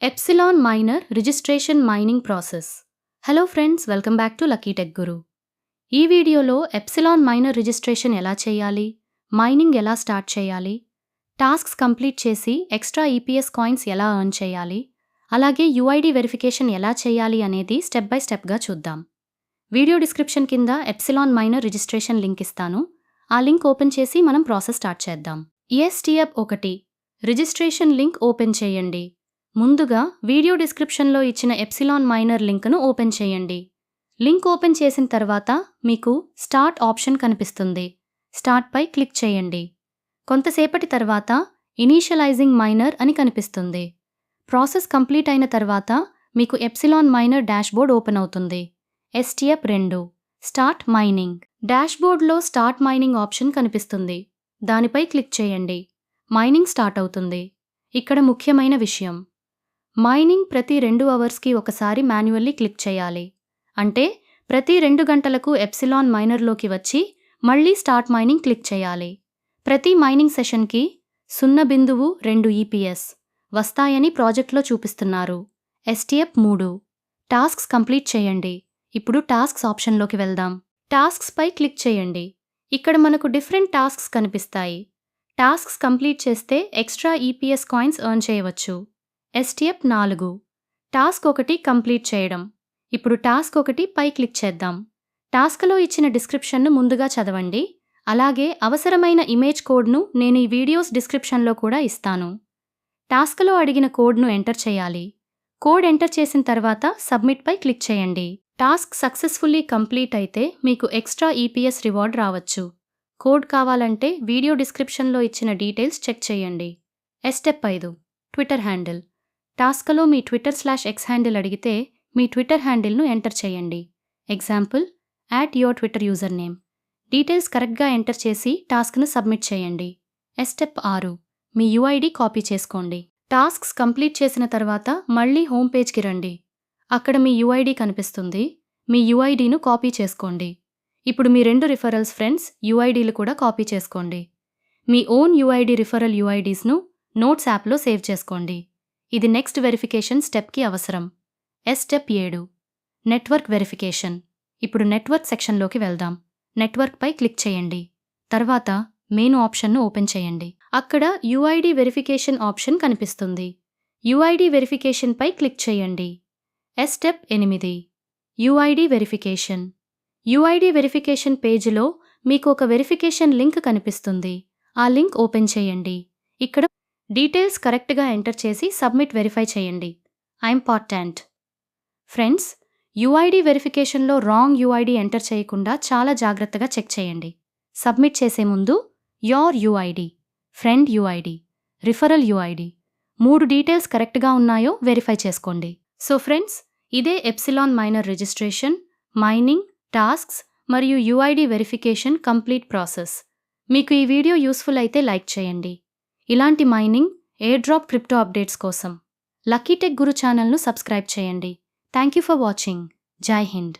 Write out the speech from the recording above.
Epsilon Miner registration mining process. Hello friends, welcome back to Lucky Tech Guru. ఈ వీడియోలో epsilon Miner registration ఎలా చేయాలి, mining ఎలా start చేయాలి, టాస్క్స్ కంప్లీట్ చేసి ఎక్స్ట్రా ఈపీఎస్ కాయిన్స్ ఎలా ఎర్న్ చేయాలి, అలాగే యూఐడి వెరిఫికేషన్ ఎలా చేయాలి అనేది స్టెప్ బై స్టెప్గా చూద్దాం. వీడియో డిస్క్రిప్షన్ కింద ఎప్సిలాన్ మైనర్ రిజిస్ట్రేషన్ లింక్ ఇస్తాను. ఆ లింక్ ఓపెన్ చేసి మనం ప్రాసెస్ స్టార్ట్ చేద్దాం. స్టెప్ 1, రిజిస్ట్రేషన్ లింక్ ఓపెన్ చేయండి. ముందుగా వీడియో డిస్క్రిప్షన్లో ఇచ్చిన ఎప్సిలాన్ మైనర్ లింక్ను ఓపెన్ చేయండి. లింక్ ఓపెన్ చేసిన తర్వాత మీకు స్టార్ట్ ఆప్షన్ కనిపిస్తుంది. స్టార్ట్పై క్లిక్ చేయండి. కొంతసేపటి తర్వాత ఇనీషియలైజింగ్ మైనర్ అని కనిపిస్తుంది. ప్రాసెస్ కంప్లీట్ అయిన తర్వాత మీకు ఎప్సిలాన్ మైనర్ డాష్బోర్డ్ ఓపెన్ అవుతుంది. Step 2, start mining. డాష్బోర్డ్లో స్టార్ట్ మైనింగ్ ఆప్షన్ కనిపిస్తుంది. దానిపై క్లిక్ చేయండి. మైనింగ్ స్టార్ట్ అవుతుంది. ఇక్కడ ముఖ్యమైన విషయం, మైనింగ్ ప్రతి 2 అవర్స్కి ఒకసారి మాన్యువల్లీ క్లిక్ చేయాలి. అంటే ప్రతి 2 గంటలకు ఎప్సిలాన్ మైనర్లోకి వచ్చి మళ్ళీ స్టార్ట్ మైనింగ్ క్లిక్ చేయాలి. ప్రతి మైనింగ్ సెషన్కి 0.2 ఈపీఎస్ వస్తాయని ప్రాజెక్ట్లో చూపిస్తున్నారు. స్టెప్ 3, టాస్క్స్ కంప్లీట్ చేయండి. ఇప్పుడు టాస్క్స్ ఆప్షన్లోకి వెళ్దాం. టాస్క్స్పై క్లిక్ చేయండి. ఇక్కడ మనకు డిఫరెంట్ టాస్క్స్ కనిపిస్తాయి. టాస్క్స్ కంప్లీట్ చేస్తే ఎక్స్ట్రా ఈపీఎస్ కాయిన్స్ ఎర్న్ చేయవచ్చు. స్టెప్ 4, టాస్క్ 1 కంప్లీట్ చేయడం. ఇప్పుడు టాస్క్ 1 పై క్లిక్ చేద్దాం. టాస్క్లో ఇచ్చిన డిస్క్రిప్షన్ను ముందుగా చదవండి. అలాగే అవసరమైన ఇమేజ్ కోడ్ను నేను ఈ వీడియోస్ డిస్క్రిప్షన్లో కూడా ఇస్తాను. టాస్క్లో అడిగిన కోడ్ను ఎంటర్ చేయాలి. కోడ్ ఎంటర్ చేసిన తర్వాత సబ్మిట్పై క్లిక్ చేయండి. టాస్క్ సక్సెస్ఫుల్లీ కంప్లీట్ అయితే మీకు ఎక్స్ట్రా ఈపీఎస్ రివార్డ్ రావచ్చు. కోడ్ కావాలంటే వీడియో డిస్క్రిప్షన్లో ఇచ్చిన డీటెయిల్స్ చెక్ చేయండి. Step 5, Twitter handle. టాస్క్లో మీ Twitter/X హ్యాండిల్ అడిగితే మీ ట్విట్టర్ హ్యాండిల్ను ఎంటర్ చేయండి. Example, @your Twitter user name. Details కరెక్ట్గా ఎంటర్ చేసి టాస్క్ను సబ్మిట్ చేయండి. స్టెప్ 6, మీ యూఐడి కాపీ చేసుకోండి. టాస్క్స్ కంప్లీట్ చేసిన తర్వాత మళ్ళీ హోమ్ పేజ్కి రండి. అక్కడ మీ యూఐడి కనిపిస్తుంది. మీ యూఐడిను కాపీ చేసుకోండి. ఇప్పుడు మీ 2 రిఫరల్స్ ఫ్రెండ్స్ యూఐడీలు కూడా కాపీ చేసుకోండి. మీ ఓన్ యూఐడి రిఫరల్ యూఐడీస్ను నోట్స్ యాప్లో సేవ్ చేసుకోండి. ఇది నెక్స్ట్ వెరిఫికేషన్ స్టెప్కి అవసరం. Step 7, network verification. ఇప్పుడు నెట్వర్క్ సెక్షన్లోకి వెళ్దాం. నెట్వర్క్పై క్లిక్ చేయండి. తర్వాత మెయిన్ ఆప్షన్ను ఓపెన్ చేయండి. అక్కడ యూఐడి వెరిఫికేషన్ ఆప్షన్ కనిపిస్తుంది. యూఐడి వెరిఫికేషన్పై క్లిక్ చేయండి. Step 8, UID verification. UID verification పేజీలో మీకు ఒక వెరిఫికేషన్ లింక్ కనిపిస్తుంది. ఆ లింక్ ఓపెన్ చేయండి. ఇక్కడ డీటెయిల్స్ కరెక్ట్గా ఎంటర్ చేసి సబ్మిట్ వెరిఫై చేయండి. ఇంపార్టెంట్ ఫ్రెండ్స్, యూఐడి వెరిఫికేషన్లో రాంగ్ యూఐడి ఎంటర్ చేయకుండా చాలా జాగ్రత్తగా చెక్ చేయండి. సబ్మిట్ చేసే ముందు your UID, friend UID, referral UID 3 details కరెక్ట్గా ఉన్నాయో వెరిఫై చేసుకోండి. సో ఫ్రెండ్స్, ఇదే Epsilon Miner registration, mining, tasks మరియు యూఐడి వెరిఫికేషన్ కంప్లీట్ ప్రాసెస్. మీకు ఈ వీడియో యూస్ఫుల్ అయితే లైక్ చేయండి. ఇలాంటి mining, air drop crypto updates కోసం లక్కీ టెక్ గురు ఛానల్ను సబ్స్క్రైబ్ చేయండి. Thank you for watching. జై హింద్.